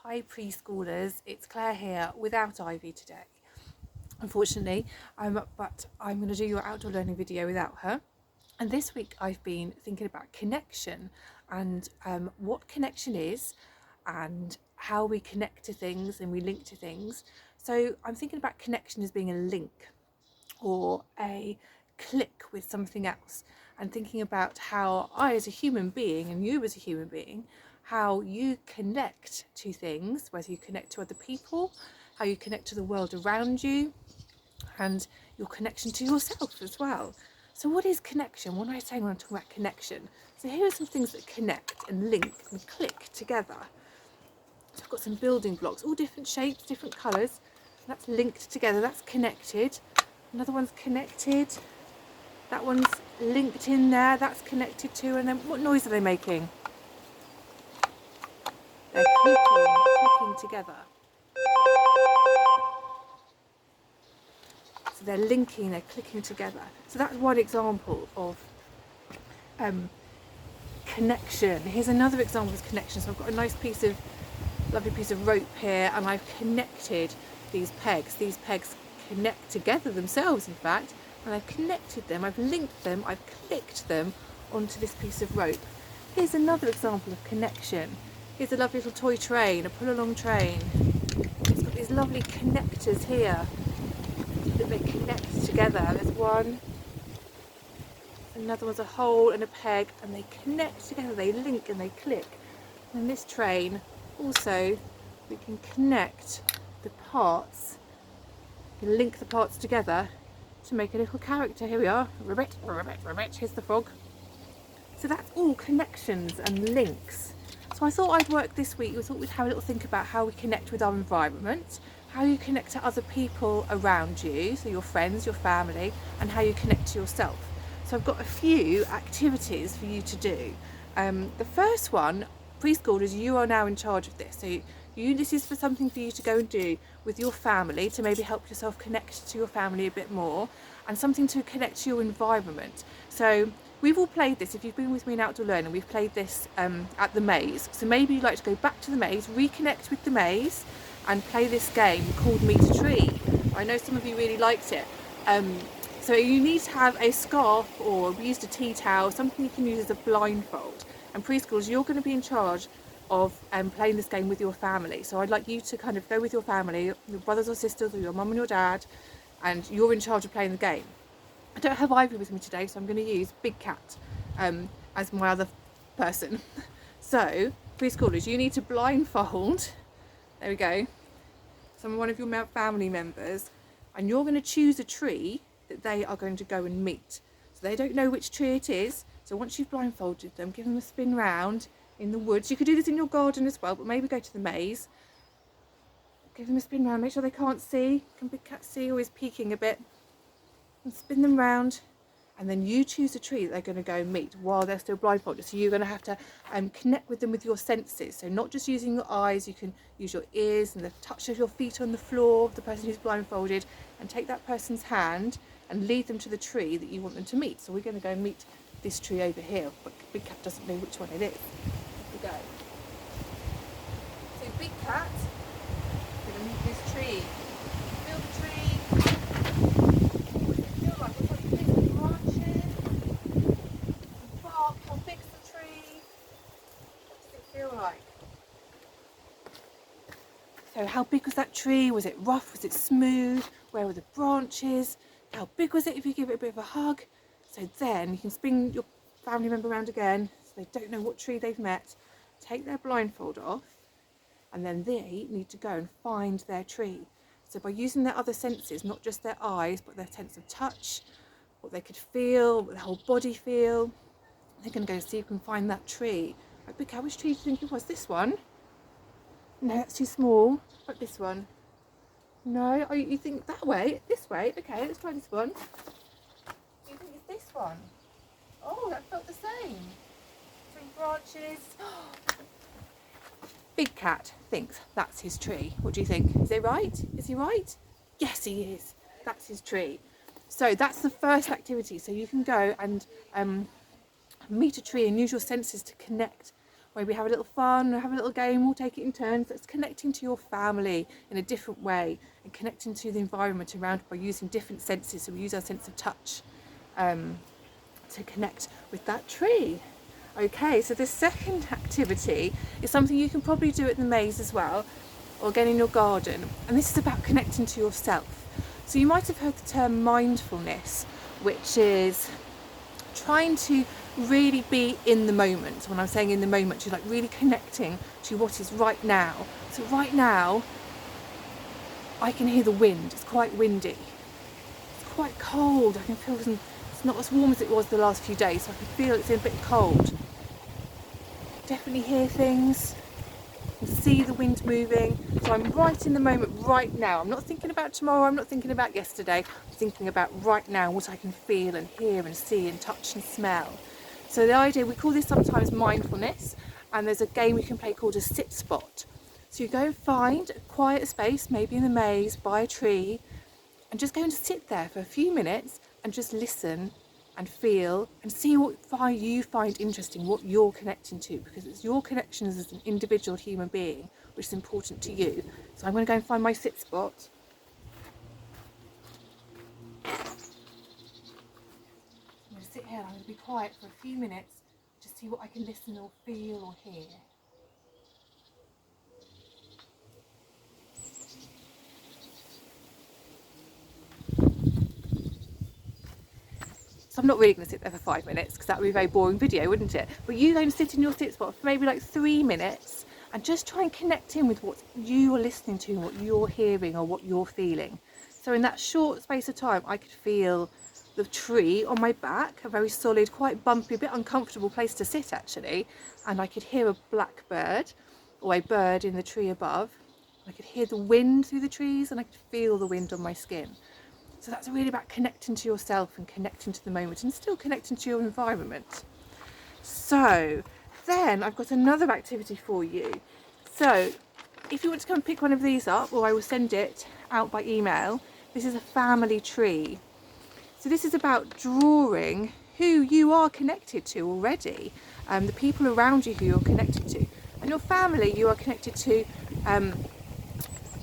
Hi preschoolers, it's Claire here without Ivy today, unfortunately, but I'm going to do your outdoor learning video without her. And this week I've been thinking about connection and what connection is and how we connect to things and we link to things. So I'm thinking about connection as being a link or a click with something else, and thinking about how I as a human being and you as a human being, how you connect to things, whether you connect to other people, how you connect to the world around you, and your connection to yourself as well. So what is connection? What am I saying when I'm talking about connection? So here are some things that connect and link and click together. So I've got some building blocks, all different shapes, different colours. That's linked together, that's connected. Another one's connected. That one's linked in there, that's connected to. And then what noise are they making? They're clicking together. So they're linking, they're clicking together. So that's one example of connection. Here's another example of connection. So I've got a nice lovely piece of rope here, and I've connected these pegs. These pegs connect together themselves, in fact, and I've connected them, I've linked them, I've clicked them onto this piece of rope. Here's another example of connection. Here's a lovely little toy train, a pull-along train. It's got these lovely connectors here that they connect together. There's one, another one's a hole and a peg, and they connect together, they link and they click. And this train also, we can connect the parts, we can link the parts together to make a little character. Here we are, ribbit, ribbit, ribbit, here's the frog. So that's all connections and links. So I thought I'd work this week, we thought we'd have a little think about how we connect with our environment, how you connect to other people around you, so your friends, your family, and how you connect to yourself. So I've got a few activities for you to do. The first one, preschoolers, you are now in charge of this. So this is for something for you to go and do with your family to maybe help yourself connect to your family a bit more, and something to connect to your environment. So we've all played this. If you've been with me in Outdoor Learning, we've played this at the maze. So maybe you'd like to go back to the maze, reconnect with the maze, and play this game called Meet a Tree. I know some of you really liked it. So you need to have a scarf, or we used a tea towel, something you can use as a blindfold. And preschoolers, you're going to be in charge of playing this game with your family. So I'd like you to kind of go with your family, your brothers or sisters, or your mum and your dad, and you're in charge of playing the game. I don't have Ivy with me today, so I'm going to use Big Cat as my other person. So preschoolers, you need to blindfold, there we go, one of your family members, and you're going to choose a tree that they are going to go and meet. So they don't know which tree it is. So once you've blindfolded them, give them a spin round in the woods. You could do this in your garden as well, but maybe go to the maze. Give them a spin round, make sure they can't see. Can Big Cat see, always peeking a bit? And spin them round. And then you choose a tree that they're going to go and meet while they're still blindfolded. So you're going to have to connect with them with your senses. So not just using your eyes, you can use your ears and the touch of your feet on the floor of the person who's blindfolded, and take that person's hand and lead them to the tree that you want them to meet. So we're going to go and meet this tree over here, but Big Cat doesn't know which one it is. Here we go. So Big Cat is going to meet this tree. Feel the tree. What does it feel like? What's like big branches? Bark. How big's the tree? What does it feel like? So how big was that tree? Was it rough? Was it smooth? Where were the branches? How big was it if you give it a bit of a hug? So then you can spin your family member around again, so they don't know what tree they've met. Take their blindfold off, and then they need to go and find their tree. So by using their other senses, not just their eyes, but their sense of touch, what they could feel, what their whole body feel, they're going to go see if you can find that tree. Right, Big Cat, which tree do you think it was? This one? No, that's too small. Like this one? No? Oh, you think that way? This way? Okay, let's try this one. You think it's this one? Oh, that felt the same. 3 branches. Big Cat thinks that's his tree. What do you think? Is he right? Is he right? Yes, he is. That's his tree. So that's the first activity. So you can go and meet a tree and use your senses to connect maybe have a little fun or have a little game, we'll take it in turns. That's connecting to your family in a different way and connecting to the environment around by using different senses. So we use our sense of touch to connect with that tree. Okay, so the second activity is something you can probably do at the maze as well, or again in your garden, and this is about connecting to yourself. So you might have heard the term mindfulness, which is trying to really be in the moment. When I'm saying in the moment, you're like really connecting to what is right now. So right now, I can hear the wind. It's quite windy. It's quite cold. I can feel it's not as warm as it was the last few days, so I can feel it's a bit cold. Definitely hear things. See the wind moving. So I'm right in the moment right now. I'm not thinking about tomorrow, I'm not thinking about yesterday. I'm thinking about right now, what I can feel and hear and see and touch and smell. So the idea, we call this sometimes mindfulness, and there's a game we can play called a sit spot. So you go and find a quiet space, maybe in the maze, by a tree, and just go and sit there for a few minutes and just listen and feel and see what you find interesting, what you're connecting to, because it's your connections as an individual human being which is important to you. So I'm going to go and find my sit spot. I'm going to sit here and I'm going to be quiet for a few minutes, just see what I can listen or feel or hear. So I'm not really going to sit there for 5 minutes because that would be a very boring video, wouldn't it? But you go and sit in your sit spot for maybe like 3 minutes and just try and connect in with what you are listening to, what you're hearing or what you're feeling. So in that short space of time, I could feel the tree on my back, a very solid, quite bumpy, a bit uncomfortable place to sit actually. And I could hear a blackbird or a bird in the tree above. I could hear the wind through the trees and I could feel the wind on my skin. So that's really about connecting to yourself and connecting to the moment and still connecting to your environment. So then I've got another activity for you. So if you want to come and pick one of these up, or I will send it out by email, this is a family tree. So this is about drawing who you are connected to already, the people around you who you're connected to. And your family you are connected to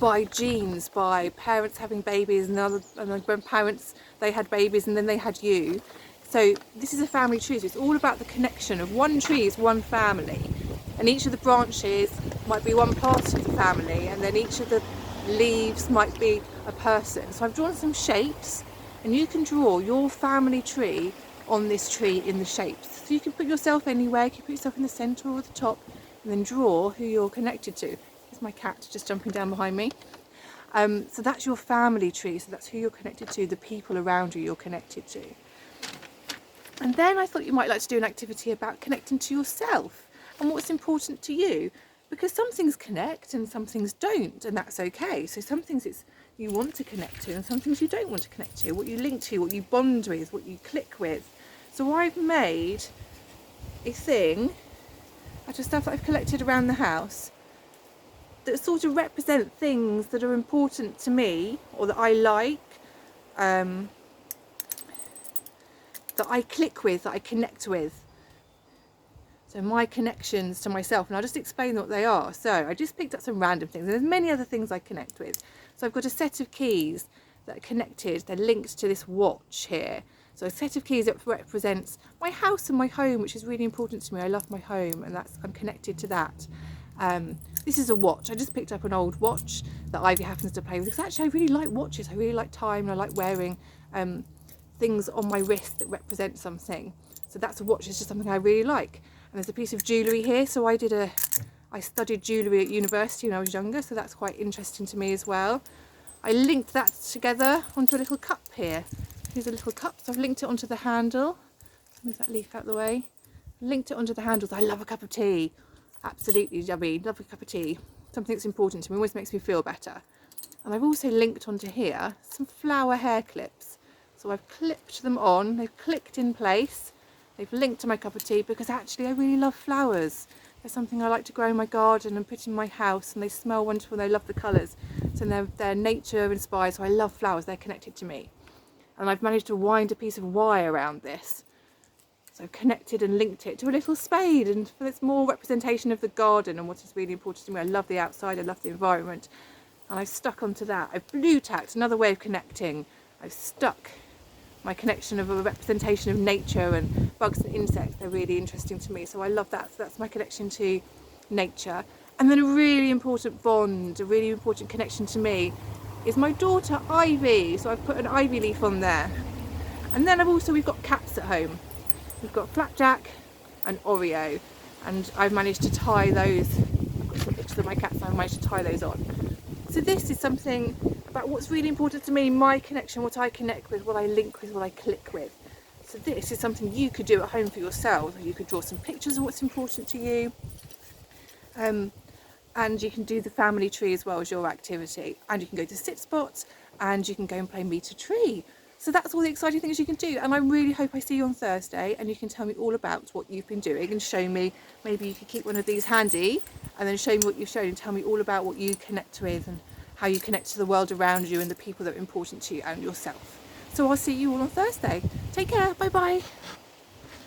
by genes, by parents having babies and the grandparents, they had babies and then they had you. So this is a family tree. So it's all about the connection of one tree is one family, and each of the branches might be one part of the family, and then each of the leaves might be a person. So I've drawn some shapes, and you can draw your family tree on this tree in the shapes. So you can put yourself anywhere, you can put yourself in the centre or the top, and then draw who you're connected to. Here's my cat just jumping down behind me. So that's your family tree, so that's who you're connected to, the people around you you're connected to. And then I thought you might like to do an activity about connecting to yourself and what's important to you, because some things connect and some things don't, and that's okay. So some things you want to connect to and some things you don't want to connect to, what you link to, what you bond with, what you click with. So I've made a thing out of stuff that I've collected around the house that sort of represent things that are important to me or that I like, that I click with, that I connect with. So my connections to myself, and I'll just explain what they are. So I just picked up some random things, and there's many other things I connect with. So I've got a set of keys that are connected, they're linked to this watch here. So a set of keys that represents my house and my home, which is really important to me. I love my home, and I'm connected to that. This is a watch. I just picked up an old watch that Ivy happens to play with, because actually I really like watches. I really like time, and I like wearing things on my wrist that represent something. So that's a watch. It's just something I really like. And there's a piece of jewellery here. So I studied jewellery at university when I was younger, so that's quite interesting to me as well. I linked that together onto a little cup here. Here's a little cup, so I've linked it onto the handle. Move that leaf out of the way. Linked it onto the handles. I love a cup of tea. Absolutely yummy, love a cup of tea. Something that's important to me, always makes me feel better. And I've also linked onto here some flower hair clips. So I've clipped them on, they've clicked in place, they've linked to my cup of tea, because actually I really love flowers. They're something I like to grow in my garden and put in my house, and they smell wonderful and I love the colours. So they're nature inspired, so I love flowers, they're connected to me. And I've managed to wind a piece of wire around this. So I've connected and linked it to a little spade, and it's more representation of the garden and what is really important to me. I love the outside, I love the environment, and I've stuck onto that. I've blue tacked, another way of connecting. I've stuck my connection of a representation of nature and bugs and insects. They're really interesting to me, so I love that. So that's my connection to nature. And then a really important bond, a really important connection to me is my daughter Ivy. So I've put an ivy leaf on there. And then we've got cats at home. We've got Flapjack and Oreo, and I've managed to tie those. I've got some pictures of my cats and I've managed to tie those on. So this is something about what's really important to me, my connection, what I connect with, what I link with, what I click with. So this is something you could do at home for yourself. You could draw some pictures of what's important to you. And you can do the family tree as well as your activity. And you can go to sit spots and you can go and play meet a tree. So that's all the exciting things you can do, and I really hope I see you on Thursday and you can tell me all about what you've been doing and show me. Maybe you could keep one of these handy and then show me what you've shown and tell me all about what you connect with and how you connect to the world around you and the people that are important to you and yourself. So I'll see you all on Thursday. Take care, bye bye.